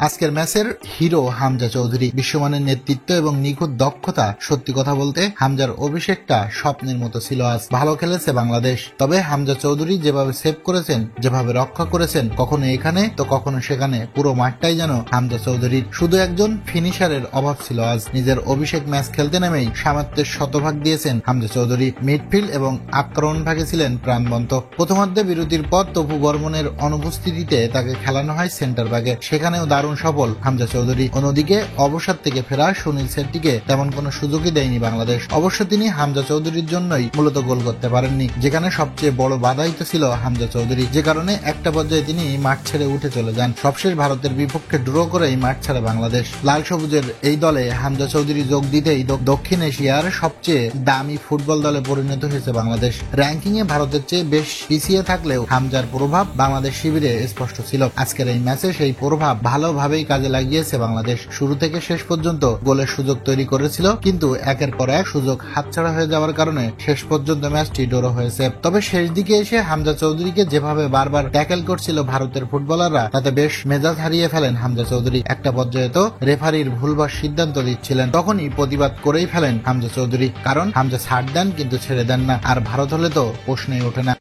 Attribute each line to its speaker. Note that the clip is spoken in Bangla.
Speaker 1: আজকের ম্যাচের হিরো হামজা চৌধুরী। বিশ্বমানের নেতৃত্ব এবং নিখুঁত দক্ষতা। সত্যি কথা বলতে হামজার অভিষেকটা স্বপ্নের মতো ছিল। আজ ভালো খেলেছে বাংলাদেশ, তবে হামজা চৌধুরী যেভাবে সেভ করেছেন, যেভাবে রক্ষা করেছেন, কখনো এখানে তো কখনো সেখানে, পুরো মাঠটাই যেন হামজা চৌধুরীর। শুধু একজন ফিনিশারের অভাব ছিল আজ। নিজের অভিষেক ম্যাচ খেলতে নেমেই সামর্থ্যের শতভাগ দিয়েছেন হামজা চৌধুরী। মিডফিল্ড এবং আক্রমণ ভাগে ছিলেন প্রাণবন্ত। প্রথমার্ধে বিরতির পর তপু বর্মনের অনুপস্থিতিতে তাকে খেলানো হয় সেন্টার ব্যাগে, সেখানেও দারুণ সফল হামজা চৌধুরী। অন্যদিকে অবসর থেকে ফেরা সুনীল শেট্টিকে তেমন কোনো সুযোগই দেয়নি বাংলাদেশ। অবশ্য তিনি হামজা চৌধুরীর জন্যই মূলত গোল করতে পারেননি, যেখানে সবচেয়ে বড় বাধাই তো ছিল হামজা চৌধুরী, যে কারণে একটা পর্যায়ে তিনি মাঠ ছেড়ে উঠে চলে যান। সবশেষ ভারতের বিপক্ষে ড্র করেই মাঠ ছাড়ে বাংলাদেশ। লাল সবুজের এই দলে হামজা চৌধুরী যোগ দিতেই দক্ষিণ এশিয়ার সবচেয়ে দামি ফুটবল দলে পরিণত হয়েছে বাংলাদেশ। র্যাঙ্কিং এ ভারতের চেয়ে বেশ পিছিয়ে থাকলেও হামজার প্রভাব বাংলাদেশ শিবিরে স্পষ্ট ছিল। আজকের এই ম্যাচে সেই প্রভাব ভালোভাবেই কাজে লাগিয়েছে বাংলাদেশ। শুরু থেকে শেষ পর্যন্ত গোলের সুযোগ তৈরি করেছিল, কিন্তু একের পর এক সুযোগ হাতছাড়া হয়ে যাওয়ার কারণে শেষ পর্যন্ত ম্যাচটি ড্র হয়েছে। তবে শেষ দিকে এসে হামজা চৌধুরীকে যেভাবে বারবার ট্যাকেল করছিল ভারতের ফুটবলাররা, তাতে বেশ মেজাজ হারিয়ে ফেলেন হামজা চৌধুরী। একটা পর্যায়ে তো রেফারির ভুলভাল সিদ্ধান্ত দিচ্ছিলেন, তখনই প্রতিবাদ করেই ফেলেন হামজা চৌধুরী। কারণ হামজা ছাড় দেন কিন্তু ছেড়ে দেন না, আর ভারত হলে তো প্রশ্নই ওঠে না।